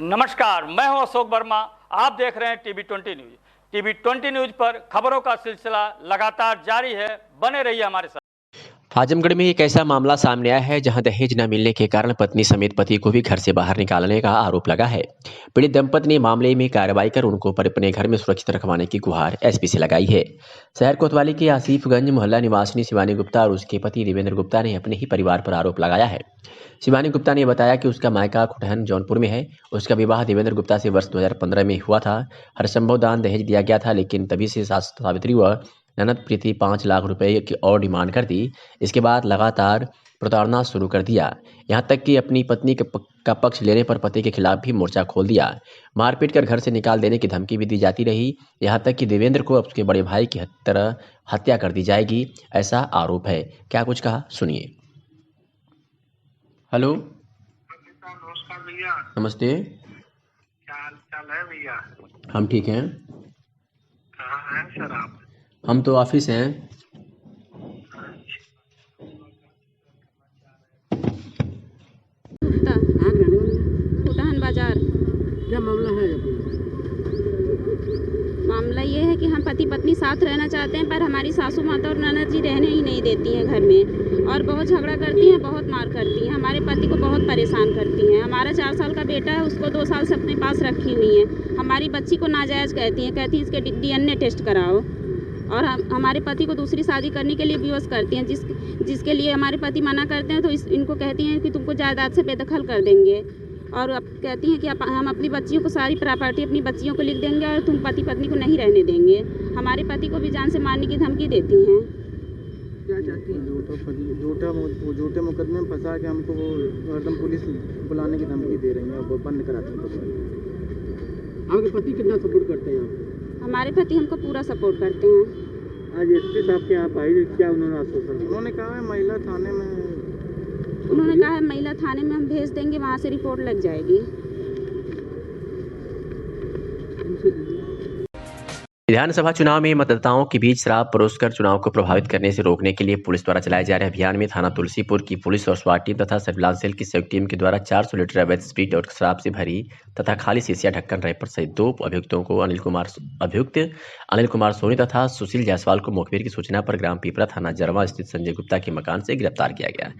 नमस्कार, मैं हूं अशोक वर्मा। आप देख रहे हैं टीवी 20 न्यूज। टीवी 20 न्यूज पर खबरों का सिलसिला लगातार जारी है। बने रहिए हमारे साथ। आजमगढ़ में एक ऐसा मामला सामने आया है जहां दहेज न मिलने के कारण पत्नी समेत पति को भी घर से बाहर निकालने का आरोप लगा है। पीड़ित दंपति ने मामले में कार्रवाई कर उनको अपने घर में सुरक्षित रखवाने की गुहार एसपी से लगाई है। शहर कोतवाली के आसिफगंज मोहल्ला निवासिनी शिवानी गुप्ता और उसके पति देवेंद्र गुप्ता ने अपने ही परिवार पर आरोप लगाया है। शिवानी गुप्ता ने बताया कि उसका मायका खुटहन जौनपुर में है। उसका विवाह देवेंद्र गुप्ता से वर्ष 2015 में हुआ था। हर संभव दान दहेज दिया गया था, लेकिन तभी से सास सावित्री व ननद प्रीति 5 लाख रुपए की और डिमांड कर दी। इसके बाद लगातार प्रताड़ना शुरू कर दिया, यहाँ तक कि अपनी पत्नी का पक्ष लेने पर पति के खिलाफ भी मोर्चा खोल दिया। मारपीट कर घर से निकाल देने की धमकी भी दी जाती रही, यहाँ तक कि देवेंद्र को उसके बड़े भाई की तरह हत्या कर दी जाएगी, ऐसा आरोप है। क्या कुछ कहा, सुनिए। हेलो, नमस्कार भैया। नमस्ते। क्या हाल चाल है भैया? हम ठीक हैं। कहाँ हैं सर आप? हम तो ऑफिस हैं। खुटहन बाजार। क्या मामला है? मामला ये है कि हम पति पत्नी साथ रहना चाहते हैं, पर हमारी सासू माता और ननद जी रहने ही नहीं देती हैं घर में, और बहुत झगड़ा करती हैं, बहुत मार करती हैं, हमारे पति को बहुत परेशान करती हैं। हमारा 4 साल का बेटा है, उसको 2 साल से अपने पास रखी हुई हैं। हमारी बच्ची को नाजायज़ कहती हैं इसके DNA टेस्ट कराओ, और हमारे पति को दूसरी शादी करने के लिए विवश करती हैं, जिसके लिए हमारे पति मना करते हैं। तो इनको कहती हैं कि तुमको जायदाद से बेदखल कर देंगे, और अब कहती हैं कि हम अपनी बच्चियों को सारी प्रॉपर्टी अपनी बच्चियों को लिख देंगे और तुम पति पत्नी को नहीं रहने देंगे। हमारे पति को भी जान से मारने की धमकी देती हैं। क्या चाहती हैं? झूठे मुकदमे में फंसा के हमको वो एकदम पुलिस बुलाने की धमकी दे रही हैं, वो बंद कराती हैं। आपके पति कितना सपोर्ट करते हैं आप? हमारे पति हमको पूरा सपोर्ट करते हैं। आज एसपी साहब के यहाँ आई, क्या उन्होंने आश्वासन? उन्होंने कहा है महिला थाने में हम भेज देंगे, वहाँ से रिपोर्ट लग जाएगी। विधानसभा चुनाव में मतदाताओं के बीच शराब परोसकर चुनाव को प्रभावित करने से रोकने के लिए पुलिस द्वारा चलाए जा रहे अभियान में थाना तुलसीपुर की पुलिस और स्वाट टीम तथा सर्विलांस सेल की संयुक्त टीम के द्वारा 400 लीटर अवैध स्प्रीट और शराब से भरी तथा खाली शीशिया ढक्कन रैपर सहित 2 अभियुक्तों को अनिल कुमार सोनी तथा सुशील जायसवाल को मुखबिर की सूचना पर ग्राम पीपरा थाना जरवा स्थित संजय गुप्ता के मकान से गिरफ्तार किया गया।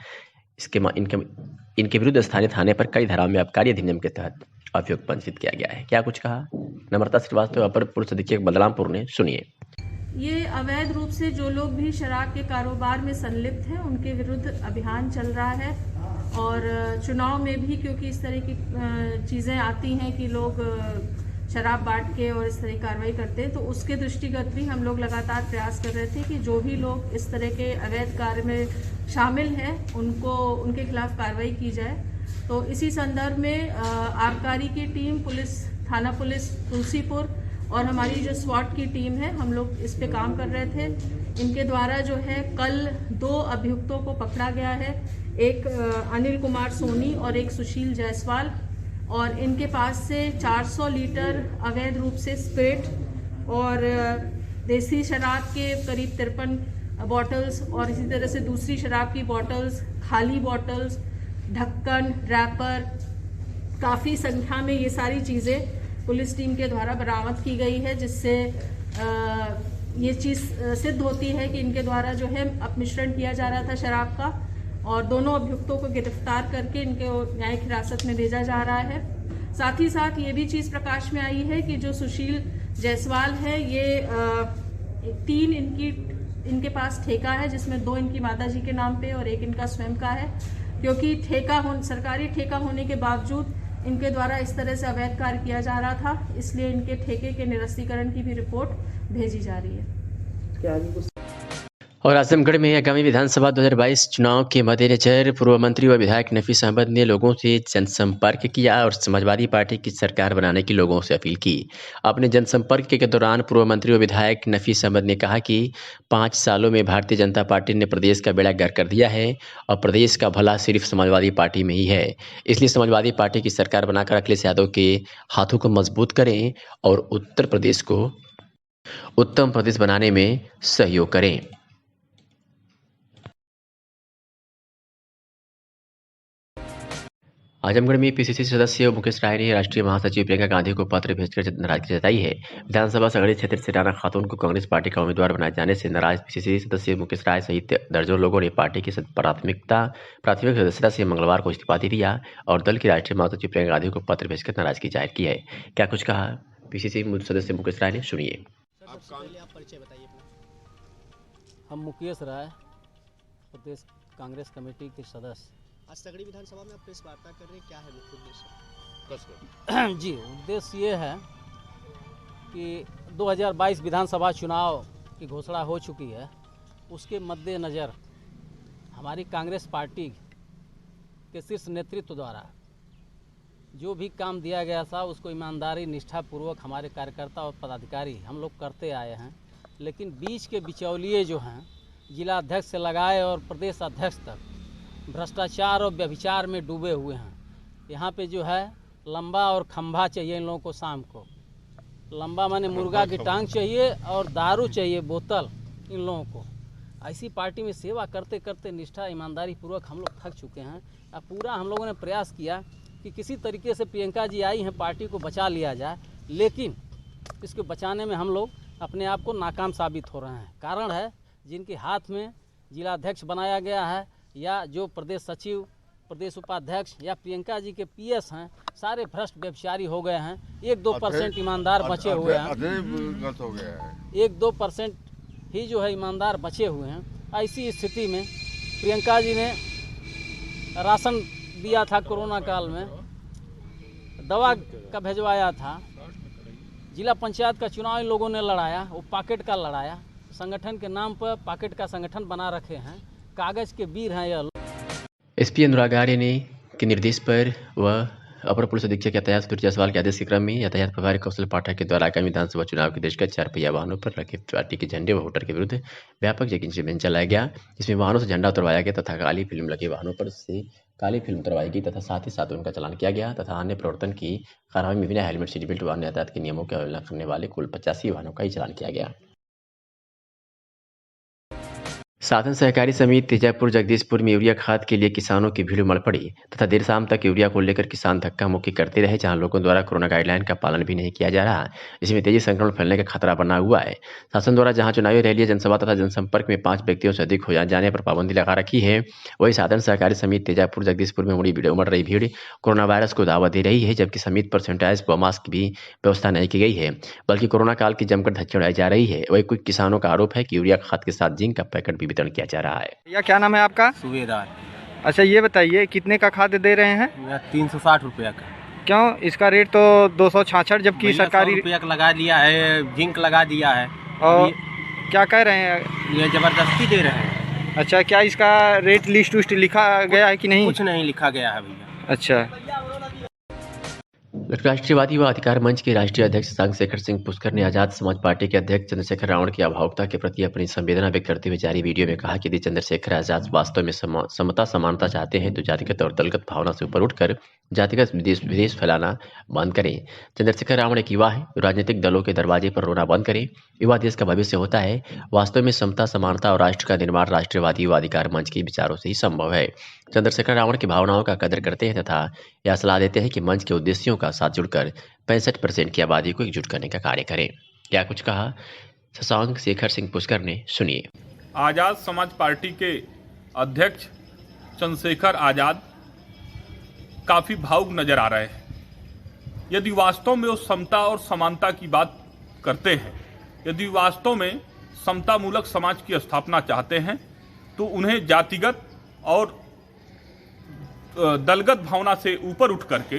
इनके विरुद्ध स्थानीय थाने पर कई धाराओं में आबकारी अधिनियम के तहत अभियोग पंजीकृत किया गया है। क्या कुछ कहा नम्रता श्रीवास्तव, अपर पुलिस अधीक्षक बलरामपुर ने, सुनिए। ये अवैध रूप से जो लोग भी शराब के कारोबार में संलिप्त हैं उनके विरुद्ध अभियान चल रहा है, और चुनाव में भी क्योंकि इस तरह की चीज़ें आती हैं कि लोग शराब बांट के और इस तरह की कार्रवाई करते हैं, तो उसके दृष्टिगत भी हम लोग लगातार प्रयास कर रहे थे कि जो भी लोग इस तरह के अवैध कार्य में शामिल हैं उनके खिलाफ कार्रवाई की जाए। तो इसी संदर्भ में आबकारी की टीम, थाना पुलिस तुलसीपुर और हमारी जो स्वाट की टीम है, हम लोग इस पे काम कर रहे थे। इनके द्वारा जो है कल 2 अभियुक्तों को पकड़ा गया है, एक अनिल कुमार सोनी और एक सुशील जायसवाल, और इनके पास से 400 लीटर अवैध रूप से स्पिरिट और देसी शराब के करीब 53 बॉटल्स, और इसी तरह से दूसरी शराब की बॉटल्स, खाली बॉटल्स, ढक्कन, रैपर, काफ़ी संख्या में ये सारी चीज़ें पुलिस टीम के द्वारा बरामद की गई है, जिससे ये चीज़ सिद्ध होती है कि इनके द्वारा जो है अपमिश्रण किया जा रहा था शराब का, और दोनों अभियुक्तों को गिरफ्तार करके इनके न्यायिक हिरासत में भेजा जा रहा है। साथ ही साथ ये भी चीज़ प्रकाश में आई है कि जो सुशील जायसवाल है, ये 3 इनके पास ठेका है, जिसमें 2 इनकी माताजी के नाम पे और 1 इनका स्वयं का है। क्योंकि सरकारी ठेका होने के बावजूद इनके द्वारा इस तरह से अवैध कार्य किया जा रहा था, इसलिए इनके ठेके के निरस्तीकरण की भी रिपोर्ट भेजी जा रही है। और आजमगढ़ में आगामी विधानसभा 2022 चुनाव के मद्देनजर पूर्व मंत्री व विधायक नफीस अहमद ने लोगों से जनसंपर्क किया और समाजवादी पार्टी की सरकार बनाने की लोगों से अपील की। अपने जनसंपर्क के दौरान पूर्व मंत्री व विधायक नफीस अहमद ने कहा कि 5 सालों में भारतीय जनता पार्टी ने प्रदेश का बेड़ा गर्क कर दिया है और प्रदेश का भला सिर्फ समाजवादी पार्टी में ही है। इसलिए समाजवादी पार्टी की सरकार बनाकर अखिलेश यादव के हाथों को मजबूत करें और उत्तर प्रदेश को उत्तम प्रदेश बनाने में सहयोग करें। आजमगढ़ में पीसीसी सदस्य मुकेश राय ने राष्ट्रीय महासचिव प्रियंका गांधी को पत्र भेजकर नाराजगी जताई है। विधानसभा संगठित क्षेत्र से राना खातून को कांग्रेस पार्टी का उम्मीदवार बनाए जाने से नाराज पीसीसी सदस्य मुकेश राय सहित दर्जनों लोगों ने पार्टी की प्राथमिक सदस्यता से मंगलवार को इस्तीफा दे दिया और दल की राष्ट्रीय महासचिव प्रियंका गांधी को पत्र भेजकर नाराजगी जाहिर की है। क्या कुछ कहा पीसीसी सदस्य मुकेश राय ने, सुनिए। हम मुकेश राय, प्रदेश कांग्रेस कमेटी के सदस्य। आज तगड़ी विधानसभा में आप प्रेस वार्ता कर रहे हैं, क्या है मुख्य उद्देश्य? जी, उद्देश्य ये है कि 2022 विधानसभा चुनाव की घोषणा हो चुकी है। उसके मद्देनज़र हमारी कांग्रेस पार्टी के शीर्ष नेतृत्व द्वारा जो भी काम दिया गया था उसको ईमानदारी निष्ठापूर्वक हमारे कार्यकर्ता और पदाधिकारी हम लोग करते आए हैं। लेकिन बीच के बिचौलिए जो हैं, जिला अध्यक्ष से लगाए और प्रदेश अध्यक्ष तक, भ्रष्टाचार और व्यभिचार में डूबे हुए हैं। यहाँ पे जो है लंबा और खंभा चाहिए इन लोगों को। शाम को लंबा माने मुर्गा की टांग चाहिए और दारू चाहिए बोतल इन लोगों को। ऐसी पार्टी में सेवा करते करते निष्ठा ईमानदारी पूर्वक हम लोग थक चुके हैं। अब पूरा हम लोगों ने प्रयास किया कि किसी तरीके से प्रियंका जी आई हैं, पार्टी को बचा लिया जाए, लेकिन इसको बचाने में हम लोग अपने आप को नाकाम साबित हो रहे हैं। कारण है जिनके हाथ में जिला अध्यक्ष बनाया गया है या जो प्रदेश सचिव, प्रदेश उपाध्यक्ष या प्रियंका जी के पीएस हैं, सारे भ्रष्ट व्यभिचारी हो गए हैं। 1-2% ईमानदार बचे हुए हैं। 1-2% ही जो है ईमानदार बचे हुए हैं। ऐसी स्थिति में प्रियंका जी ने राशन दिया था कोरोना काल में, दवा का भेजवाया था, जिला पंचायत का चुनाव इन लोगों ने लड़ाया, वो पॉकेट का लड़ाया। संगठन के नाम पर पॉकेट का संगठन बना रखे हैं, कागज के वीर हैं यह। एसपी अनुराग आर्य ने के निर्देश पर वह अपर पुलिस अधीक्षक यातायात सुधीर जायसवाल के आदेश के क्रम में यातायात प्रभारी कौशल पाठक के द्वारा आगामी विधानसभा चुनाव के दृष्टिगत 4 पहिया वाहनों पर रखे पार्टी के झंडे व वोटर के विरुद्ध व्यापक चेकिंग अभियान चलाया गया। इसमें वाहनों से झंडा उतरवाया गया तथा काली फिल्म लगे वाहनों पर से काली फिल्म उतरवाई गई तथा साथ ही साथ उनका चालान किया गया तथा अन्य प्रवर्तन की कार्रवाई में बिना हेलमेट, सीट बेल्ट वाहन यातायात के नियमों की अवहेलना करने वाले कुल 85 वाहनों का ही चालान किया गया। साधन सहकारी समिति तेजापुर जगदीशपुर में यूरिया खाद के लिए किसानों की भीड़ उमड़ पड़ी तथा देर शाम तक यूरिया को लेकर किसान धक्का मुक्की करते रहे, जहां लोगों द्वारा कोरोना गाइडलाइन का पालन भी नहीं किया जा रहा, जिसमें तेजी संक्रमण फैलने का खतरा बना हुआ है। शासन द्वारा जहां चुनावी रैली, जनसभा तथा जनसंपर्क में 5 व्यक्तियों से अधिक हो जाने पर पाबंदी लगा रखी है, वही साधन सहकारी समिति तेजापुर जगदीशपुर में उमड़ रही भीड़ कोरोना वायरस को दावा दे रही है, जबकि समिति पर सैनिटाइज व मास्क की भी व्यवस्था नहीं की गई है, बल्कि कोरोना काल की जमकर धज्जी उड़ाई जा रही है। वही कुछ किसानों का आरोप है कि यूरिया खाद के साथ जिंक का पैकेट भी वितरण किया जा रहा है। भैया क्या नाम है आपका? सुबेदार। अच्छा, ये बताइए कितने का खाद्य दे रहे हैं? 360 रुपया का। क्यों इसका रेट तो 266, जबकि सरकारी रुपया लगा दिया है, जिंक लगा दिया है। और क्या कह रहे हैं? ये जबरदस्ती दे रहे हैं। अच्छा, क्या इसका रेट लिस्ट लिखा गया है कि नहीं? कुछ नहीं लिखा गया है भैया। अच्छा। राष्ट्रीयवादी व अधिकार मंच के राष्ट्रीय अध्यक्ष चंद्रशेखर सिंह पुष्कर ने आजाद समाज पार्टी के अध्यक्ष चंद्रशेखर रावण की अभावुकता के प्रति अपनी संवेदना व्यक्त करते हुए जारी वीडियो में कहा कि यदि चंद्रशेखर आजाद वास्तव में समता समानता चाहते हैं तो जातिगत और दलगत भावना से ऊपर उठकर जातिगत विदेश फैलाना बंद करें। चंद्रशेखर रावण एक युवा है, तो राजनीतिक दलों के दरवाजे पर रोना बंद करें। युवा देश का भविष्य होता है। वास्तव में समता समानता और राष्ट्र का निर्माण राष्ट्रवादी व अधिकार मंच के विचारों से ही संभव है। चंद्रशेखर रावण की भावनाओं का कदर करते हैं तथा यह सलाह देते हैं कि मंच के उद्देश्यों का साथ जुड़कर 65% की आबादी को एकजुट करने का कार्य करें। क्या कुछ कहा शशांक शेखर सिंह पुष्कर ने, सुनिए। आजाद समाज पार्टी के अध्यक्ष चंद्रशेखर आजाद काफी भावुक नजर आ रहे हैं। यदि वास्तव में वो समता और समानता की बात करते हैं, यदि वास्तव में समतामूलक समाज की स्थापना चाहते हैं, तो उन्हें जातिगत और दलगत भावना से ऊपर उठ करके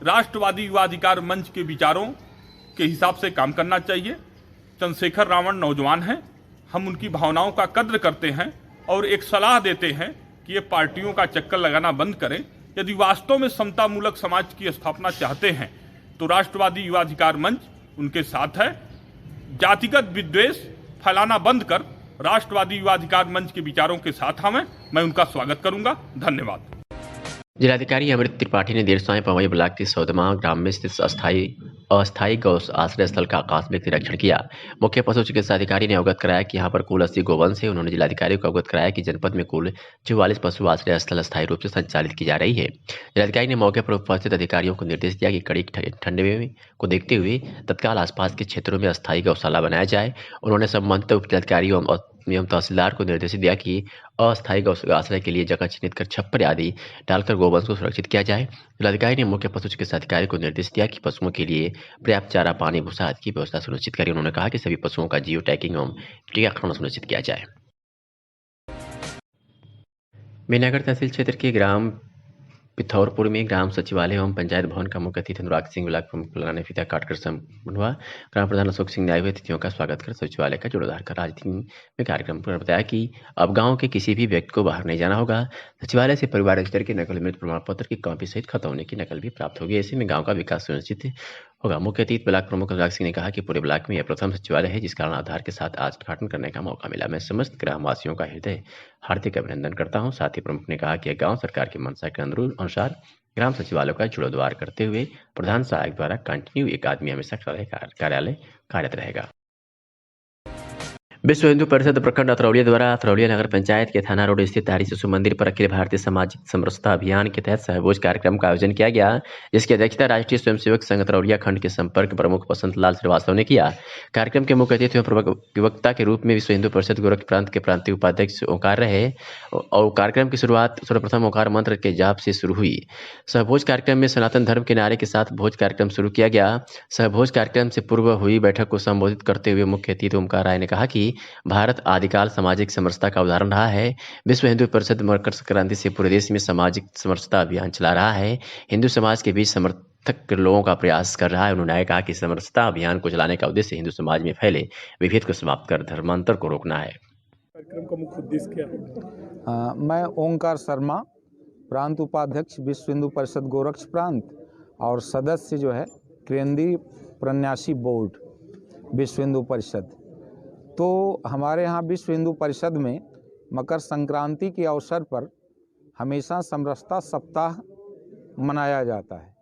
राष्ट्रवादी युवा अधिकार मंच के विचारों के हिसाब से काम करना चाहिए। चंद्रशेखर रावण नौजवान हैं, हम उनकी भावनाओं का कद्र करते हैं और एक सलाह देते हैं कि ये पार्टियों का चक्कर लगाना बंद करें। यदि वास्तव में समतामूलक समाज की स्थापना चाहते हैं तो राष्ट्रवादी युवा अधिकार मंच उनके साथ है। जातिगत विद्वेष फैलाना बंद कर राष्ट्रवादी युवा अधिकार मंच के विचारों के साथ हमें, मैं उनका स्वागत करूंगा। धन्यवाद। जिलाधिकारी अमृत त्रिपाठी ने देर शाम पवई ब्लॉक के सौदमा ग्राम में स्थित अस्थायी गौ आश्रय स्थल का आकस्मिक निरीक्षण किया। मुख्य पशु चिकित्सा अधिकारी ने अवगत कराया कि यहां पर कुल 80 गोवंश है। उन्होंने जिलाधिकारी को अवगत कराया कि जनपद में कुल 44 पशु आश्रय स्थल अस्थायी रूप से संचालित की जा रही है। जिलाधिकारी ने मौके पर उपस्थित अधिकारियों को निर्देश दिया कि कड़ी ठंड को देखते हुए तत्काल आसपास के क्षेत्रों में अस्थायी गौशाला बनाया जाए। उन्होंने संबंधित उप जिलाधिकारियों एवं तहसीलदार को निर्देश दिया कि अस्थायी गौ आश्रय के लिए जगह चिन्हित कर छप्पर आदि डालकर गोवंश को सुरक्षित किया जाए। जिलाधिकारी ने मुख्य पशु चिकित्सा अधिकारी को निर्देश दिया कि पशुओं के लिए पर्याप्त चारा, पानी, भूसा आदि की व्यवस्था सुनिश्चित करें। उन्होंने कहा कि सभी पशुओं का जियो टैगिंग एवं टीकाकरण सुनिश्चित किया जाए। मेहनगर तहसील क्षेत्र के ग्राम पिथौरपुर में ग्राम सचिवालय एवं पंचायत भवन का मुख्य अतिथि अनुराग सिंह ब्लॉक प्रमुख फलाना ने फीता काटकर संपन्न हुआ। ग्राम प्रधान अशोक सिंह ने आए हुए अतिथियों का स्वागत कर सचिवालय का जीर्णोद्धार कर राजनीति में कार्यक्रम पर बताया कि अब गांव के किसी भी व्यक्ति को बाहर नहीं जाना होगा। सचिवालय से परिवार रजिस्टर की नकल, मृत प्रमाण पत्र की कॉपी सहित खतौनी की नकल भी प्राप्त होगी। ऐसे में गाँव का विकास सुनिश्चित होगा। मुख्य अतिथि ब्लॉक प्रमुख अनुराग सिंह ने कहा कि पूरे ब्लॉक में यह प्रथम सचिवालय है जिस कारण आधार के साथ आज उद्घाटन करने का मौका मिला। मैं समस्त ग्रामवासियों का हृदय हार्दिक अभिनंदन करता हूं। साथ ही प्रमुख ने कहा कि गांव सरकार की मंशा के अनुसार ग्राम सचिवालय का जीर्णोद्धार करते हुए प्रधान सहायक द्वारा कंटिन्यू एक आदमी हमेशा कार्यालय कार्यरत रहेगा। विश्व हिंदू परिषद प्रखंड अतरौलिया द्वारा अतरौलिया नगर पंचायत के थाना रोड स्थित हरि शिशु मंदिर पर अखिल भारतीय सामाजिक समरसता अभियान के तहत सहभोज कार्यक्रम का आयोजन किया गया, जिसकी अध्यक्षता राष्ट्रीय स्वयंसेवक संघ अतरौलिया खंड के संपर्क प्रमुख बसंत लाल श्रीवास्तव ने किया। कार्यक्रम के मुख्य अतिथि एवं प्रवक्ता के रूप में विश्व हिंदू परिषद गोरख प्रांत के प्रांतीय उपाध्यक्ष ओंकार रहे और कार्यक्रम की शुरुआत सर्वप्रथम ओंकार मंत्र के जाप से शुरू हुई। सहभोज कार्यक्रम में सनातन धर्म के नारे के साथ भोज कार्यक्रम शुरू किया गया। सहभोज कार्यक्रम से पूर्व हुई बैठक को संबोधित करते हुए मुख्य अतिथि ओंकार राय ने कहा कि भारत आदिकाल सामाजिक समरसता का उदाहरण रहा है। विश्व हिंदू परिषद मकर संक्रांति से पूरे देश में सामाजिक समरसता अभियान चला रहा है। हिंदू समाज के बीच समर्थक लोगों का प्रयास कर रहा है। उन्होंने कहा कि समरसता अभियान को चलाने का उद्देश्य हिंदू समाज में फैले विभेद को समाप्त कर धर्मांतर को रोकना है। कार्यक्रम का मुख्य उद्देश्य क्या है? मैं ओंकार शर्मा, प्रांत उपाध्यक्ष विश्व हिंदू परिषद गोरक्ष प्रांत और सदस्य जो है केंद्रीय प्रन्यासी बोर्ड विश्व हिंदू परिषद। तो हमारे यहाँ विश्व हिंदू परिषद में मकर संक्रांति के अवसर पर हमेशा समरसता सप्ताह मनाया जाता है।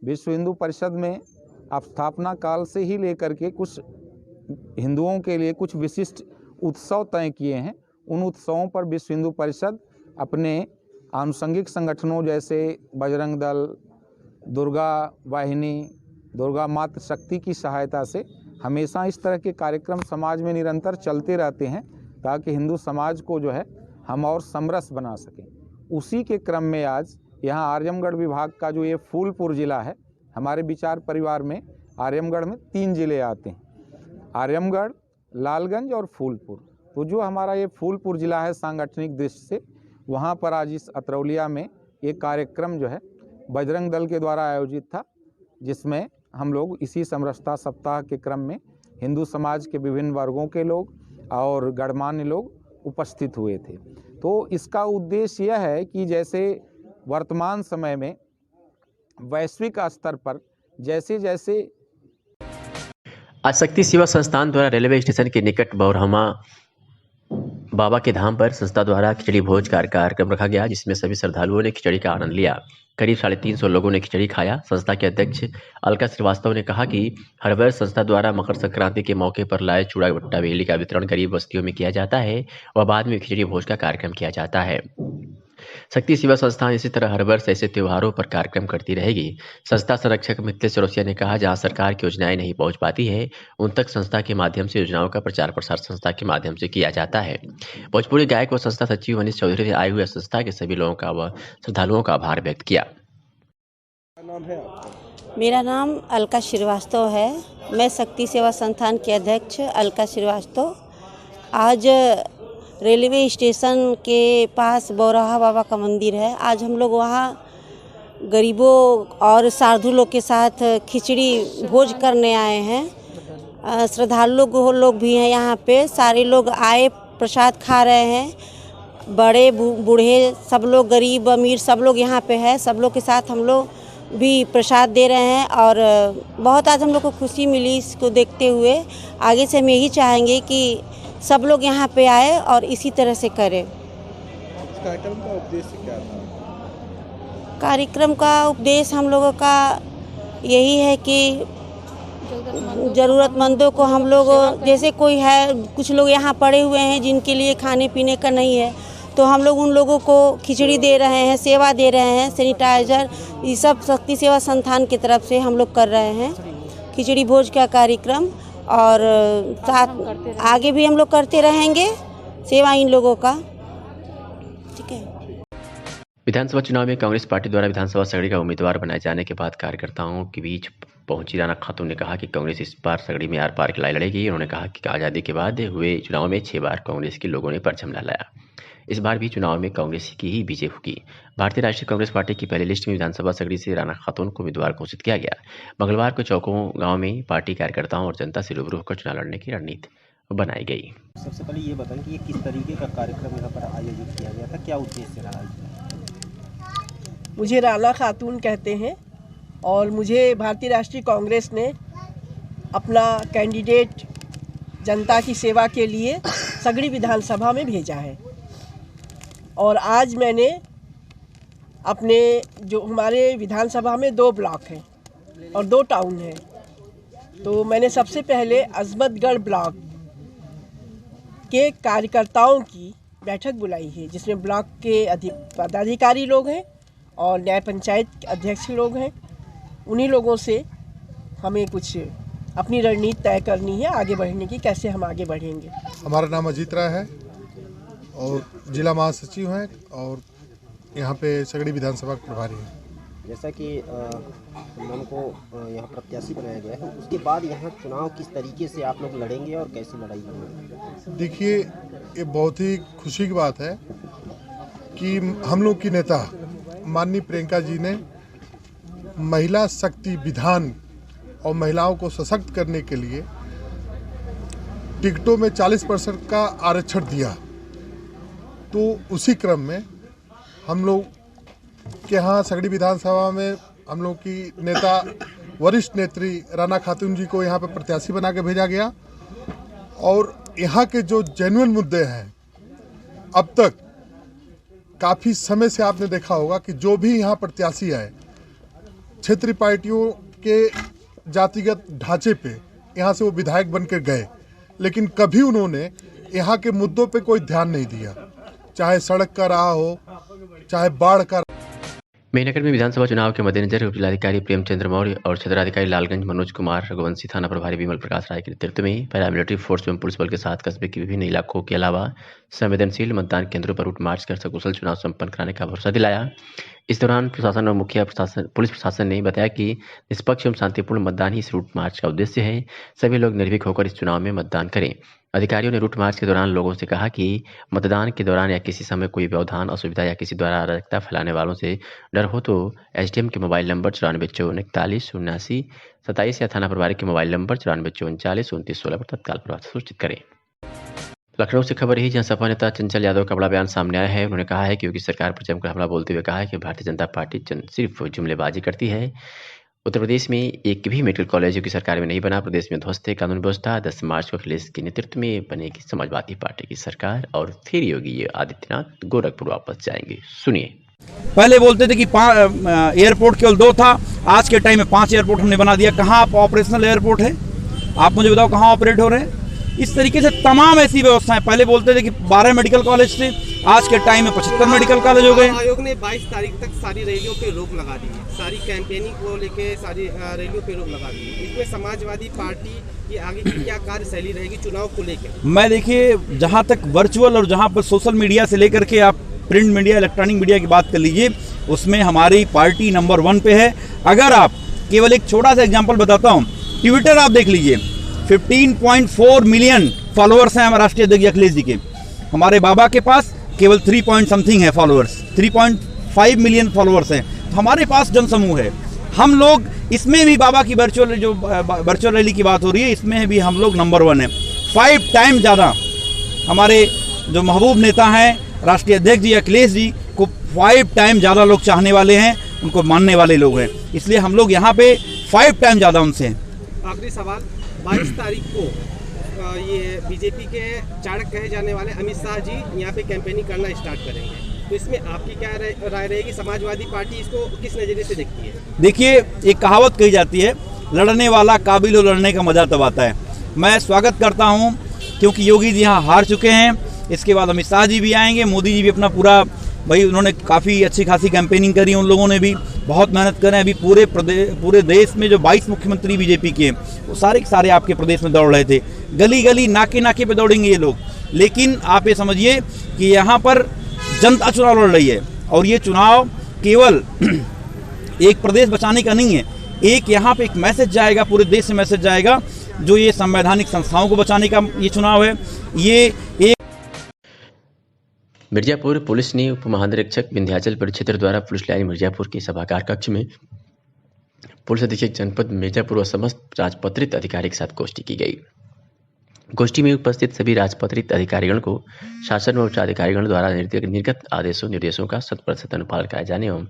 विश्व हिंदू परिषद में स्थापना काल से ही लेकर के कुछ हिंदुओं के लिए कुछ विशिष्ट उत्सव तय किए हैं। उन उत्सवों पर विश्व हिंदू परिषद अपने आनुषंगिक संगठनों जैसे बजरंग दल, दुर्गा वाहिनी, दुर्गा मातृ शक्ति की सहायता से हमेशा इस तरह के कार्यक्रम समाज में निरंतर चलते रहते हैं ताकि हिंदू समाज को जो है हम और समरस बना सकें। उसी के क्रम में आज यहाँ आर्यमगढ़ विभाग का जो ये फूलपुर ज़िला है, हमारे विचार परिवार में आर्यमगढ़ में 3 ज़िले आते हैं, आर्यमगढ़, लालगंज और फूलपुर। तो जो हमारा ये फूलपुर ज़िला है सांगठनिक दृष्टि से, वहाँ पर आज इस अतरौलिया में एक कार्यक्रम जो है बजरंग दल के द्वारा आयोजित था, जिसमें हम लोग इसी समरसता सप्ताह के क्रम में हिंदू समाज के विभिन्न वर्गों के लोग और गणमान्य लोग उपस्थित हुए थे। तो इसका उद्देश्य यह है कि जैसे वर्तमान समय में वैश्विक स्तर पर जैसे जैसे आज शक्ति सेवा संस्थान द्वारा रेलवे स्टेशन के निकट बौरहमा बाबा के धाम पर संस्था द्वारा खिचड़ी भोज कार्यक्रम रखा गया, जिसमें सभी श्रद्धालुओं ने खिचड़ी का आनंद लिया। करीब 350 लोगों ने खिचड़ी खाया। संस्था के अध्यक्ष अलका श्रीवास्तव ने कहा कि हर वर्ष संस्था द्वारा मकर संक्रांति के मौके पर लाए चूड़ा भट्टा बेली का वितरण गरीब बस्तियों में किया जाता है और बाद में खिचड़ी भोज का कार्यक्रम किया जाता है। शक्ति सेवा संस्थान इसी तरह हर वर्ष ऐसे त्योहारों पर कार्यक्रम करती रहेगी। संस्था संरक्षक मिथिलेश चौरसिया ने कहा, जहां सरकार की योजनाएं नहीं पहुंच पाती है उन तक संस्था के माध्यम से योजनाओं का प्रचार प्रसार संस्था के माध्यम से किया जाता है। भोजपुरी गायक व संस्था सचिव मनीष चौधरी ने आए हुए संस्था के सभी लोगों का व श्रद्धालुओं का आभार व्यक्त किया। मेरा नाम अलका श्रीवास्तव है। मैं शक्ति सेवा संस्थान के अध्यक्ष अलका श्रीवास्तव। आज रेलवे स्टेशन के पास बौराहा बाबा का मंदिर है। आज हम लोग वहाँ गरीबों और साधु लोग के साथ खिचड़ी भोज करने आए हैं। श्रद्धालु लोग भी हैं यहाँ पे। सारे लोग आए, प्रसाद खा रहे हैं। बड़े बूढ़े सब लोग, गरीब अमीर सब लोग यहाँ पे है। सब लोग के साथ हम लोग भी प्रसाद दे रहे हैं और बहुत आज हम लोग को खुशी मिली इसको देखते हुए। आगे से हम यही चाहेंगे कि सब लोग यहाँ पे आए और इसी तरह से करें। कार्यक्रम का उद्देश्य क्या था? कार्यक्रम का उपदेश हम लोगों का यही है कि ज़रूरतमंदों को हम लोग, जैसे कोई है, कुछ लोग यहाँ पड़े हुए हैं जिनके लिए खाने पीने का नहीं है, तो हम लोग उन लोगों को खिचड़ी दे रहे हैं, सेवा दे रहे हैं, सैनिटाइजर, ये सब शक्ति सेवा संस्थान की तरफ से हम लोग कर रहे हैं खिचड़ी भोज का कार्यक्रम। और साथ आगे भी हम लोग करते रहेंगे सेवा इन लोगों का। ठीक है। विधानसभा चुनाव में कांग्रेस पार्टी द्वारा विधानसभा सगड़ी का उम्मीदवार बनाए जाने के बाद कार्यकर्ताओं के बीच पहुंची राना खातून ने कहा कि कांग्रेस इस बार सगड़ी में आर पार की लड़ाई लड़ेगी। उन्होंने कहा कि आज़ादी के बाद हुए चुनाव में 6 बार कांग्रेस के लोगों ने परचम लहराया, इस बार भी चुनाव में कांग्रेस की ही विजय होगी। भारतीय राष्ट्रीय कांग्रेस पार्टी की पहली लिस्ट में विधानसभा सगड़ी से राना खातून को उम्मीदवार घोषित किया गया। मंगलवार को चौकों गाँव में पार्टी कार्यकर्ताओं और जनता से रूबरू होकर चुनाव लड़ने की रणनीति बनाई गई। सबसे पहले ये बताएं कि ये किस तरीके का कार्यक्रम यहाँ पर आयोजित किया गया था, क्या उद्देश्य रहा? मुझे राना खातून कहते हैं और मुझे भारतीय राष्ट्रीय कांग्रेस ने अपना कैंडिडेट जनता की सेवा के लिए सगड़ी विधानसभा में भेजा है। और आज मैंने अपने जो हमारे विधानसभा में 2 ब्लॉक हैं और 2 टाउन हैं, तो मैंने सबसे पहले अजमतगढ़ ब्लॉक के कार्यकर्ताओं की बैठक बुलाई है, जिसमें ब्लॉक के पदाधिकारी लोग हैं और न्याय पंचायत अध्यक्ष लोग हैं। उन्हीं लोगों से हमें कुछ अपनी रणनीति तय करनी है आगे बढ़ने की, कैसे हम आगे बढ़ेंगे। हमारा नाम अजीत राय है और जिला महासचिव हैं और यहाँ पे सगड़ी विधानसभा के प्रभारी हैं। जैसा कि हमको यहाँ प्रत्याशी बनाया गया है, उसके बाद यहाँ चुनाव किस तरीके से आप लोग लड़ेंगे और कैसे लड़ाई होगी? देखिए, ये बहुत ही खुशी की बात है कि हम लोग की नेता माननीय प्रियंका जी ने महिला शक्ति विधान और महिलाओं को सशक्त करने के लिए टिकटों में 40% का आरक्षण दिया। तो उसी क्रम में हम लोग के यहाँ सगड़ी विधानसभा में हम लोग की नेता वरिष्ठ नेत्री राना खातून जी को यहाँ पर प्रत्याशी बना के भेजा गया। और यहाँ के जो जेन्युइन मुद्दे हैं, अब तक काफ़ी समय से आपने देखा होगा कि जो भी यहाँ प्रत्याशी आए क्षेत्रीय पार्टियों के जातिगत ढांचे पे यहाँ से वो विधायक बनकर गए, लेकिन कभी उन्होंने यहाँ के मुद्दों पे कोई ध्यान नहीं दिया, चाहे सड़क का रहा हो, चाहे बाढ़ का। मेहनगर में विधानसभा चुनाव के मद्देनजर जिलाधिकारी प्रेमचंद्र मौर्य और क्षेत्राधिकारी लालगंज मनोज कुमार, रघुवंशी थाना प्रभारी विमल प्रकाश राय के नेतृत्व में पैरामिलिट्री फोर्स एवं पुलिस बल के साथ कस्बे के विभिन्न इलाकों के अलावा संवेदनशील मतदान केंद्रों पर रूट मार्च कर सकुशल चुनाव संपन्न कराने का भरोसा दिलाया। इस दौरान प्रशासन और मुखिया पुलिस प्रशासन ने बताया कि निष्पक्ष एवं शांतिपूर्ण मतदान ही इस रूट मार्च का उद्देश्य है। सभी लोग निर्भीक होकर इस चुनाव में मतदान करें। अधिकारियों ने रूट मार्च के दौरान लोगों से कहा कि मतदान के दौरान या किसी समय कोई व्यवधान, असुविधा या किसी द्वारा अराजकता फैलाने वालों से डर हो तो एसडीएम के मोबाइल नंबर 945441 या थाना प्रभारी के मोबाइल नंबर 9449392916 पर तत्काल प्रभाव से सूचित करें। लखनऊ से खबर रही, जहां सपा नेता चंचल यादव का बड़ा बयान सामने आया है। उन्होंने कहा है कि योगी सरकार पर जमकर हमला बोलते हुए कहा है कि भारतीय जनता पार्टी सिर्फ जुमलेबाजी करती है। उत्तर प्रदेश में एक भी मेडिकल कॉलेज की सरकार में नहीं बना, प्रदेश में ध्वस्त है कानून व्यवस्था। 10 मार्च को अखिलेश के नेतृत्व में बनेगी समाजवादी पार्टी की सरकार और फिर योगी आदित्यनाथ गोरखपुर वापस जाएंगे। सुनिए। पहले बोलते थे कि एयरपोर्ट केवल 2 था, आज के टाइम में 5 एयरपोर्ट हमने बना दिया। कहाँ ऑपरेशनल एयरपोर्ट है? आप मुझे बताओ कहाँ ऑपरेट हो रहे हैं? इस तरीके से तमाम ऐसी व्यवस्थाएं, पहले बोलते थे कि 12 मेडिकल कॉलेज थे, आज के टाइम में 75 मेडिकल कॉलेज हो गए। आयोग ने 22 तारीख तक सारी रैलियों पे रोक लगा दी है, सारी कैंपेनिंग को लेके सारी रैलियों पे रोक लगा दी है। इसमें समाजवादी पार्टी की आगे की क्या कार्यशैली रहेगी चुनाव को लेकर? मैं देखिए, जहां तक वर्चुअल और जहां पर सोशल मीडिया से लेकर के आप प्रिंट मीडिया, इलेक्ट्रॉनिक मीडिया की बात कर लीजिए, उसमें हमारी पार्टी नंबर 1 पे है। अगर आप केवल एक छोटा सा एग्जाम्पल बताता हूँ, ट्विटर आप देख लीजिए, 15.4 मिलियन फॉलोअर्स हैं हमारे राष्ट्रीय अध्यक्ष अखिलेश जी के। हमारे बाबा के पास केवल 3 पॉइंट समथिंग है फॉलोअर्स, 3.5 मिलियन फॉलोअर्स हैं। तो हमारे पास जनसमूह है। हम लोग इसमें भी बाबा की वर्चुअल रैली की बात हो रही है, इसमें भी हम लोग नंबर 1 है। 5 टाइम ज़्यादा हमारे जो महबूब नेता हैं राष्ट्रीय अध्यक्ष जी अखिलेश जी को 5 टाइम ज़्यादा लोग चाहने वाले हैं, उनको मानने वाले लोग हैं, इसलिए हम लोग यहाँ पे 5 टाइम ज़्यादा उनसे हैं। आखिरी सवाल, 22 तारीख को ये बीजेपी के चाणक्य कहे जाने वाले अमित शाह जी यहाँ पे कैंपेनिंग करना स्टार्ट करेंगे, तो इसमें आपकी क्या राय रहेगी? समाजवादी पार्टी इसको किस नज़रिए से देखती है? देखिए, एक कहावत कही जाती है, लड़ने वाला काबिल हो, लड़ने का मजा तब आता है। मैं स्वागत करता हूं क्योंकि योगी जी यहाँ हार चुके हैं। इसके बाद अमित शाह जी भी आएंगे, मोदी जी भी अपना पूरा, भाई उन्होंने काफ़ी अच्छी खासी कैंपेनिंग करी, उन लोगों ने भी बहुत मेहनत करें। अभी पूरे देश में जो 22 मुख्यमंत्री बीजेपी के, वो सारे के सारे आपके प्रदेश में दौड़ रहे थे। गली गली नाके नाके पे दौड़ेंगे ये लोग। लेकिन आप ये समझिए कि यहाँ पर जनता चुनाव लड़ रही है, और ये चुनाव केवल एक प्रदेश बचाने का नहीं है, एक यहाँ पे एक मैसेज जाएगा, पूरे देश से मैसेज जाएगा, जो ये संवैधानिक संस्थाओं को बचाने का ये चुनाव है। ये एक मिर्जापुर पुलिस ने उप महानिरीक्षक विंध्याचल परिक्षेत्र द्वारा पुलिस लाइन मिर्जापुर के सभागार कक्ष में पुलिस अधीक्षक जनपद मिर्जापुर व समस्त राजपत्रित अधिकारी के साथ गोष्ठी की गई। गोष्ठी में उपस्थित सभी राजपत्रित अधिकारीगण को शासन व उच्चाधिकारीगण द्वारा निर्गत आदेशों निर्देशों का 100% अनुपालन कराए जाने एवं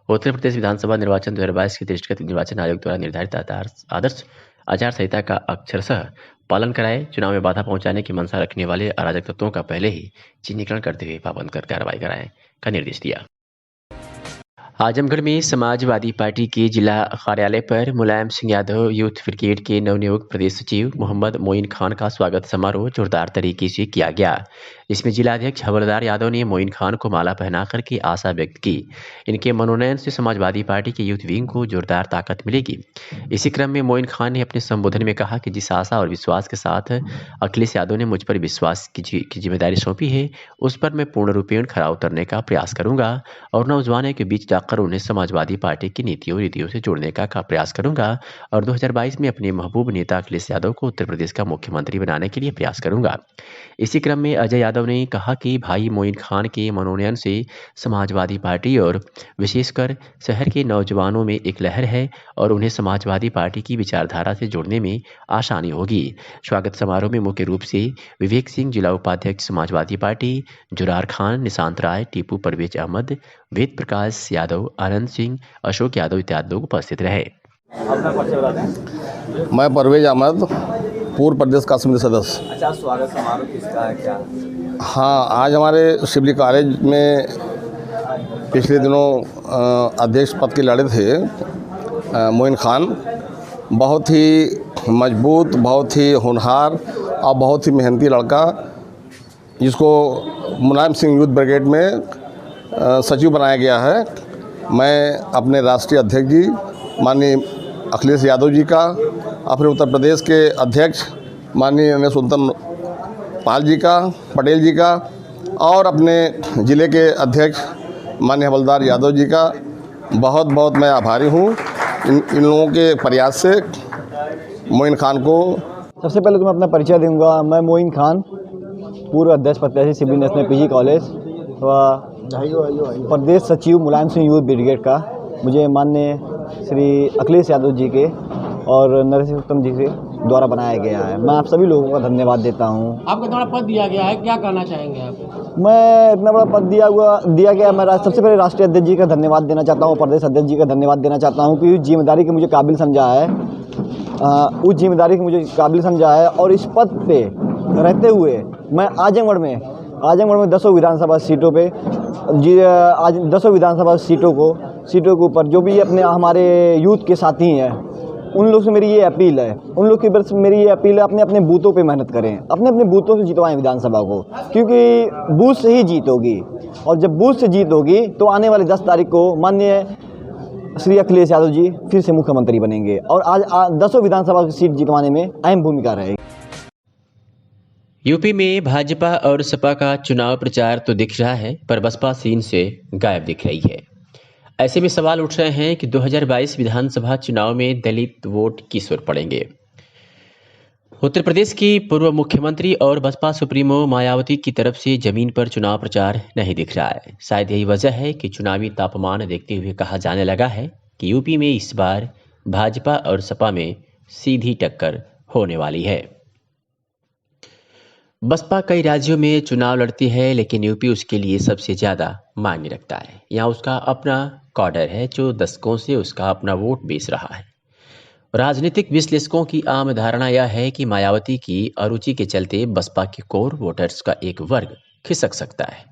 उत्तर प्रदेश विधानसभा निर्वाचन 2022 के दृष्टिगत निर्वाचन आयोग द्वारा निर्धारित आदर्श आचार संहिता का अक्षरशः पालन कराए, चुनाव में बाधा पहुंचाने की मंशा रखने वाले अराजक तत्वों का पहले ही चिन्हीकरण करते हुए पाबंद कर कार्रवाई कराए का निर्देश दिया। आजमगढ़ में समाजवादी पार्टी के जिला कार्यालय पर मुलायम सिंह यादव यूथ ब्रिगेड के नवनियुक्त प्रदेश सचिव मोहम्मद मोइन खान का स्वागत समारोह जोरदार तरीके से किया गया। इसमें जिलाध्यक्ष हवलदार यादव ने मोइन खान को माला पहनाकर के आशा व्यक्त की। इनके मनोनयन से समाजवादी पार्टी के यूथ विंग को जोरदार ताकत मिलेगी। इसी क्रम में मोइन खान ने अपने संबोधन में कहा कि जिस आशा और विश्वास के साथ अखिलेश यादव ने मुझ पर विश्वास की जिम्मेदारी सौंपी है, उस पर मैं पूर्ण रूपेण खरा उतरने का प्रयास करूंगा और नौजवानों के बीच जाकर उन्हें समाजवादी पार्टी की नीतियों रीतियों से जोड़ने का प्रयास करूंगा और 2022 में अपने महबूब नेता अखिलेश यादव को उत्तर प्रदेश का मुख्यमंत्री बनाने के लिए प्रयास करूंगा। इसी क्रम में अजय यादव ने कहा कि भाई मोइन खान के मनोनयन से समाजवादी पार्टी और विशेषकर शहर के नौजवानों में एक लहर है और उन्हें समाजवादी पार्टी की विचारधारा से जोड़ने में आसानी होगी। स्वागत समारोह में मुख्य रूप से विवेक सिंह जिला उपाध्यक्ष समाजवादी पार्टी, जुरार खान, निशांत राय, टीपू परवेज अहमद, वेद प्रकाश यादव, आनंद सिंह, अशोक यादव इत्यादि लोग उपस्थित रहे। मैं परवेज अहमद, पूर्व प्रदेश का समिति सदस्य। अच्छा, स्वागत समारोह किसका है क्या? हाँ, आज हमारे शिवली कॉलेज में पिछले दिनों अध्यक्ष पद के लड़े थे मोइन खान। बहुत ही मजबूत, बहुत ही होनहार और बहुत ही मेहनती लड़का, जिसको मुलायम सिंह यूथ ब्रिगेड में सचिव बनाया गया है। मैं अपने राष्ट्रीय अध्यक्ष जी माननीय अखिलेश यादव जी का, अपने उत्तर प्रदेश के अध्यक्ष माननीय सुल्तान पाल जी का, पटेल जी का, और अपने ज़िले के अध्यक्ष माननीय हवलदार यादव जी का बहुत बहुत मैं आभारी हूँ इन लोगों के प्रयास से मोइन खान को। सबसे पहले तो मैं अपना परिचय दूंगा। मैं मोइन खान, पूर्व अध्यक्ष प्रत्याशी सिविल नेशनल पीजी कॉलेज व प्रदेश सचिव मुलायम सिंह यूथ ब्रिगेड का। मुझे माननीय श्री अखिलेश यादव जी के और नरेश उत्तम जी के द्वारा बनाया गया है। मैं आप सभी लोगों का धन्यवाद देता हूं। आपको इतना बड़ा पद दिया गया है, क्या कहना चाहेंगे आप? मैं इतना बड़ा पद दिया गया मैं सबसे पहले राष्ट्रीय अध्यक्ष जी का धन्यवाद देना चाहता हूं, प्रदेश अध्यक्ष जी का धन्यवाद देना चाहता हूं कि उस जिम्मेदारी के मुझे काबिल समझा है, उस जिम्मेदारी की मुझे काबिल समझा है। और इस पद पे रहते हुए मैं आजमगढ़ में 10 विधानसभा सीटों पे आज 10 विधानसभा सीटों के ऊपर जो भी अपने हमारे यूथ के साथी हैं, उन लोग से मेरी ये अपील है, मेरी ये अपील है, अपने अपने बूथों पे मेहनत करें, अपने अपने बूथों से जितवाएं विधानसभा को, क्योंकि बूथ से ही जीत होगी। और जब बूथ से जीत होगी तो आने वाली 10 तारीख को माननीय श्री अखिलेश यादव जी फिर से मुख्यमंत्री बनेंगे और आज 10 विधानसभा की सीट जितवाने में अहम भूमिका रहेगी। यूपी में भाजपा और सपा का चुनाव प्रचार तो दिख रहा है, पर बसपा सीन से गायब दिख रही है। ऐसे में सवाल उठ रहे हैं कि 2022 विधानसभा चुनाव में दलित वोट किस ओर पड़ेंगे। उत्तर प्रदेश की पूर्व मुख्यमंत्री और बसपा सुप्रीमो मायावती की तरफ से जमीन पर चुनाव प्रचार नहीं दिख रहा है। शायद यही वजह है कि चुनावी तापमान देखते हुए कहा जाने लगा है कि यूपी में इस बार भाजपा और सपा में सीधी टक्कर होने वाली है। बसपा कई राज्यों में चुनाव लड़ती है, लेकिन यूपी उसके लिए सबसे ज़्यादा मायने रखता है। यहाँ उसका अपना कॉडर है जो दशकों से उसका अपना वोट बेच रहा है। राजनीतिक विश्लेषकों की आम धारणा यह है कि मायावती की अरुचि के चलते बसपा के कोर वोटर्स का एक वर्ग खिसक सकता है।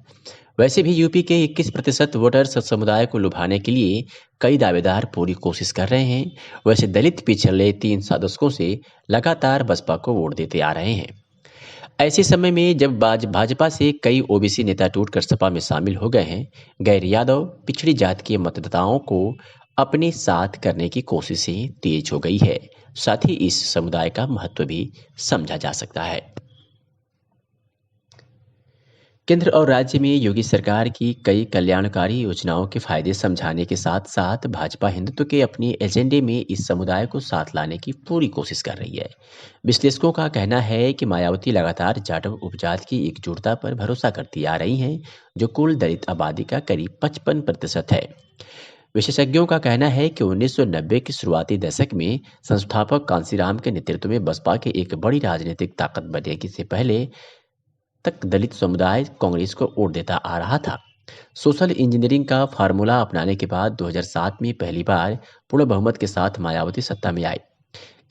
वैसे भी यूपी के 21% वोटर्स समुदाय को लुभाने के लिए कई दावेदार पूरी कोशिश कर रहे हैं। वैसे दलित पिछले 3 दशकों से लगातार बसपा को वोट देते आ रहे हैं। ऐसे समय में जब भाजपा से कई ओबीसी नेता टूटकर सपा में शामिल हो गए हैं, गैर यादव पिछड़ी जाति के मतदाताओं को अपने साथ करने की कोशिशें तेज हो गई है। साथ ही इस समुदाय का महत्व भी समझा जा सकता है। केंद्र और राज्य में योगी सरकार की कई कल्याणकारी योजनाओं के फायदे समझाने के साथ साथ भाजपा हिंदुत्व के अपने एजेंडे में इस समुदाय को साथ लाने की पूरी कोशिश कर रही है। विश्लेषकों का कहना है कि मायावती लगातार जाटव उपजाति की एकजुटता पर भरोसा करती आ रही हैं, जो कुल दलित आबादी का करीब 55% है। विशेषज्ञों का कहना है कि 1990 के शुरुआती दशक में संस्थापक कांसीराम के नेतृत्व में बसपा के एक बड़ी राजनीतिक ताकत बनने से पहले तक दलित समुदाय कांग्रेस को वोट देता आ रहा था। सोशल इंजीनियरिंग का फार्मूला अपनाने के बाद 2007 में पहली बार पूर्ण बहुमत के साथ मायावती सत्ता में आई।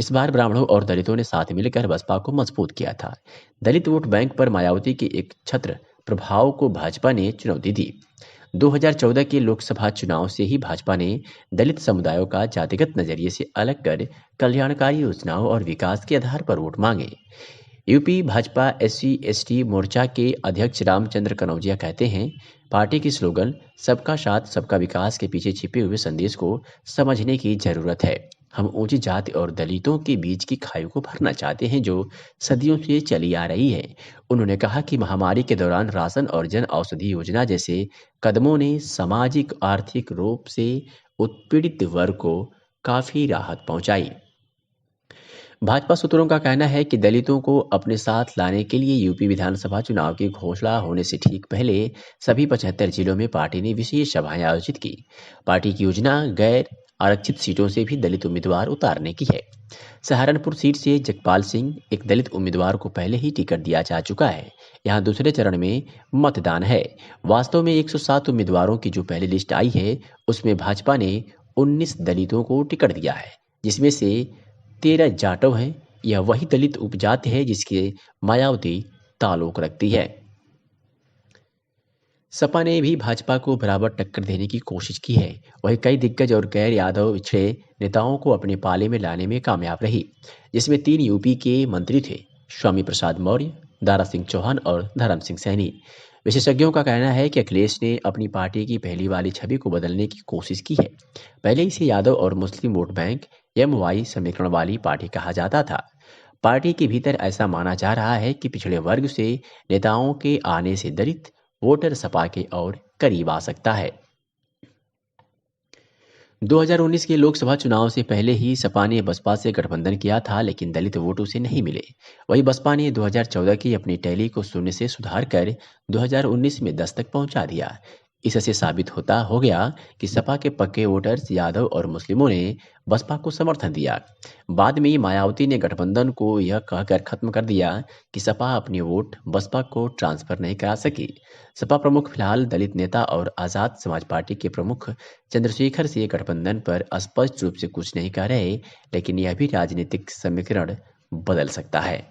इस बार ब्राह्मणों और दलितों ने साथ मिलकर बसपा को मजबूत किया था। दलित वोट बैंक पर मायावती के एक छत्र प्रभाव को भाजपा ने चुनौती दी। 2014 के लोकसभा चुनाव से ही भाजपा ने दलित समुदायों का जातिगत नजरिए से अलग कर कल्याणकारी योजनाओं और विकास के आधार पर वोट मांगे। यूपी भाजपा SC/ST मोर्चा के अध्यक्ष रामचंद्र कनौजिया कहते हैं, पार्टी की स्लोगन सबका साथ सबका विकास के पीछे छिपे हुए संदेश को समझने की जरूरत है। हम ऊंची जाति और दलितों के बीच की खाई को भरना चाहते हैं, जो सदियों से चली आ रही है। उन्होंने कहा कि महामारी के दौरान राशन और जन औषधि योजना जैसे कदमों ने सामाजिक आर्थिक रूप से उत्पीड़ित वर्ग को काफी राहत पहुंचाई। भाजपा सूत्रों का कहना है कि दलितों को अपने साथ लाने के लिए यूपी विधानसभा चुनाव की घोषणा होने से ठीक पहले सभी 75 जिलों में पार्टी ने विशेष सभाएं आयोजित की। पार्टी की योजना गैर आरक्षित सीटों से भी दलित उम्मीदवार उतारने की है। सहारनपुर सीट से जगपाल सिंह एक दलित उम्मीदवार को पहले ही टिकट दिया जा चुका है। यहाँ दूसरे चरण में मतदान है। वास्तव में 107 उम्मीदवारों की जो पहली लिस्ट आई है, उसमें भाजपा ने 19 दलितों को टिकट दिया है, जिसमें से 13 जाटव हैं। यह वही दलित उपजाति है जिसके मायावती ताल्लुक रखती है। सपा ने भी भाजपा को बराबर टक्कर देने की कोशिश की है। वही कई दिग्गज और गैर यादव पिछड़े नेताओं को अपने पाले में लाने में कामयाब रही, जिसमें 3 यूपी के मंत्री थे, स्वामी प्रसाद मौर्य, दारा सिंह चौहान और धर्म सिंह सैनी। विशेषज्ञों का कहना है कि अखिलेश ने अपनी पार्टी की पहली वाली छवि को बदलने की कोशिश की है। पहले इसे यादव और मुस्लिम वोट बैंक MY समीकरण वाली पार्टी कहा जाता था। पार्टी के भीतर ऐसा माना जा रहा है कि पिछड़े वर्ग से नेताओं के आने से दलित वोटर सपा के और करीब आ सकता है। 2019 के लोकसभा चुनाव से पहले ही सपा ने बसपा से गठबंधन किया था, लेकिन दलित वोट उसे नहीं मिले। वही बसपा ने 2014 की अपनी टैली को शून्य से सुधार कर 2019 में 10 तक पहुंचा दिया। इससे साबित हो गया कि सपा के पक्के वोटर्स यादव और मुस्लिमों ने बसपा को समर्थन दिया। बाद में मायावती ने गठबंधन को यह कहकर खत्म कर दिया कि सपा अपने वोट बसपा को ट्रांसफर नहीं करा सकी। सपा प्रमुख फिलहाल दलित नेता और आजाद समाज पार्टी के प्रमुख चंद्रशेखर से गठबंधन पर स्पष्ट रूप से कुछ नहीं कह रहे, लेकिन यह भी राजनीतिक समीकरण बदल सकता है।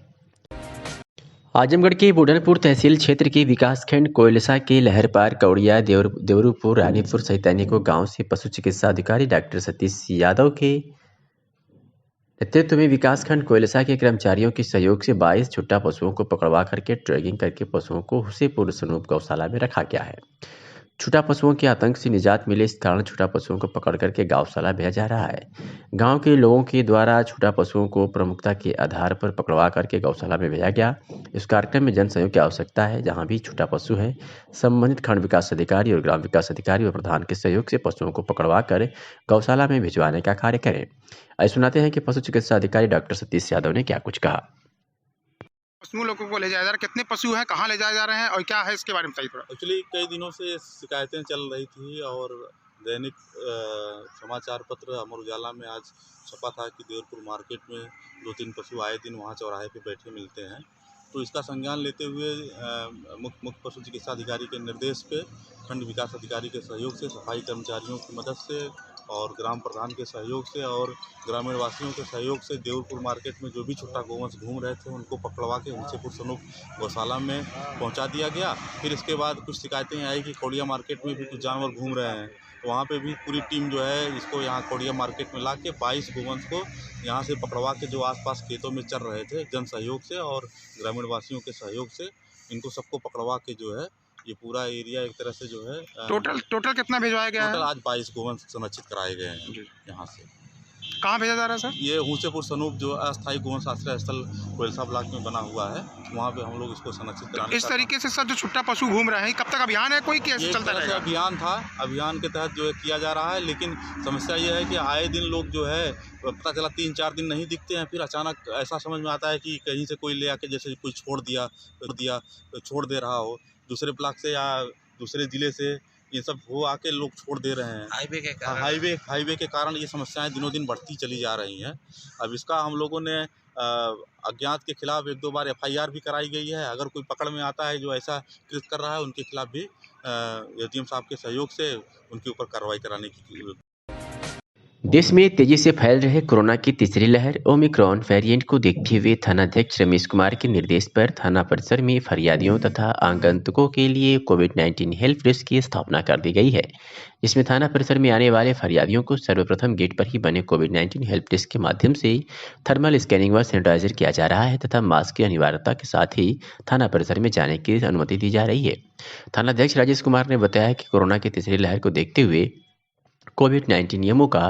आजमगढ़ के बुढ़नपुर तहसील क्षेत्र के विकासखंड कोयलसा के लहरपार, कौड़िया, देवरूपुर, रानीपुर सहित अनेकों गांव से पशु चिकित्सा अधिकारी डॉक्टर सतीश यादव के नेतृत्व में विकासखंड कोयलसा के कर्मचारियों के सहयोग से 22 छुट्टा पशुओं को पकड़वा करके ट्रैगिंग करके पशुओं को हुसेपुर स्वरूप गौशाला में रखा गया है। छुट्टा पशुओं के आतंक से निजात मिले इस कारण छुट्टा पशुओं को पकड़ करके गौशाला भेजा जा रहा है। गांव के लोगों के द्वारा छुट्टा पशुओं को प्रमुखता के आधार पर पकड़वा करके गौशाला में भेजा गया। इस कार्यक्रम में जन सहयोग की आवश्यकता है। जहां भी छुट्टा पशु है, संबंधित खंड विकास अधिकारी और ग्राम विकास अधिकारी व प्रधान के सहयोग से पशुओं को पकड़वा कर गौशाला में भिजवाने का कार्य करें। आइए सुनाते हैं कि पशु चिकित्सा अधिकारी डॉक्टर सतीश यादव ने क्या कुछ कहा। पशुओं लोगों को ले जाया जा रहा है, कितने पशु हैं, कहाँ ले जाए जा रहे हैं और क्या है इसके बारे में बताइए थोड़ा। एक्चुअली कई दिनों से शिकायतें चल रही थी और दैनिक समाचार पत्र अमर उजाला में आज छपा था कि देवरपुर मार्केट में 2-3 पशु आए दिन वहाँ चौराहे पे बैठे मिलते हैं। तो इसका संज्ञान लेते हुए मुख्य पशु चिकित्सा अधिकारी के निर्देश पे खंड विकास अधिकारी के सहयोग से सफाई कर्मचारियों की मदद से और ग्राम प्रधान के सहयोग से और ग्रामीण वासियों के सहयोग से देवरपुर मार्केट में जो भी छुट्टा गौवंश घूम रहे थे उनको पकड़वा के हुसेपुर सनूप गौशाला में पहुंचा दिया गया। फिर इसके बाद कुछ शिकायतें आई कि कोड़िया मार्केट में भी कुछ जानवर घूम रहे हैं, तो वहाँ पे भी पूरी टीम जो है इसको यहाँ कोड़िया मार्केट में ला के 22 गौवंश को यहाँ से पकड़वा के जो आसपास खेतों में चर रहे थे जन सहयोग से और ग्रामीण वासियों के सहयोग से इनको सबको पकड़वा के जो है ये पूरा एरिया एक तरह से जो है टोटल कितना भिजवाया गया है? टोटल आज 22 गोवंश संरक्षित कराए गए हैं यहाँ से। कहाँ भेजा जा रहा है सर? ये हुसेपुर सनूप जो अस्थायी गोवंश आश्रय स्थल कोयलसा ब्लॉक में बना हुआ है, वहाँ पे हम लोग इसको संरक्षित कराने इस तरीके से सर जो छुट्टा पशु घूम रहे हैं, कब तक अभियान है कोई कैसे चलता रहेगा? अभियान था, अभियान के तहत जो है किया जा रहा है, लेकिन समस्या ये है कि आए दिन लोग जो है पता चला 3-4 दिन नहीं दिखते हैं, फिर अचानक ऐसा समझ में आता है कि कहीं से कोई ले आके जैसे कोई छोड़ दे रहा हो दूसरे ब्लॉक से या दूसरे ज़िले से, ये सब हो आके लोग छोड़ दे रहे हैं। हाईवे के कारण ये समस्याएं दिनों दिन बढ़ती चली जा रही हैं। अब इसका हम लोगों ने अज्ञात के खिलाफ 1-2 बार FIR भी कराई गई है। अगर कोई पकड़ में आता है जो ऐसा कृत्य कर रहा है उनके खिलाफ भी AGM साहब के सहयोग से उनके ऊपर कार्रवाई कराने की। देश में तेजी से फैल रहे कोरोना की तीसरी लहर ओमिक्रॉन वेरिएंट को देखते हुए थानाध्यक्ष रमेश कुमार के निर्देश पर थाना परिसर में फरियादियों तथा आगंतुकों के लिए कोविड-19 हेल्प डेस्क की स्थापना कर दी गई है, जिसमें थाना परिसर में आने वाले फरियादियों को सर्वप्रथम गेट पर ही बने कोविड-19 हेल्प डेस्क के माध्यम से थर्मल स्कैनिंग व सैनिटाइजर किया जा रहा है तथा मास्क की अनिवार्यता के साथ ही थाना परिसर में जाने की अनुमति दी जा रही है। थानाध्यक्ष राजेश कुमार ने बताया कि कोरोना की तीसरी लहर को देखते हुए कोविड-19 नियमों का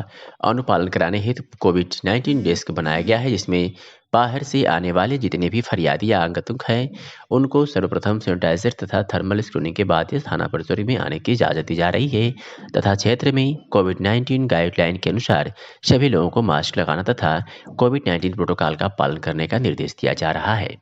अनुपालन कराने हेतु कोविड-19 डेस्क बनाया गया है, जिसमें बाहर से आने वाले जितने भी फरियादी या आगंतुक हैं उनको सर्वप्रथम सैनिटाइजर तथा थर्मल स्क्रीनिंग के बाद ही थाना परिसर में आने की इजाज़त दी जा रही है तथा क्षेत्र में कोविड-19 गाइडलाइन के अनुसार सभी लोगों को मास्क लगाना तथा कोविड-19 प्रोटोकॉल का पालन करने का निर्देश दिया जा रहा है।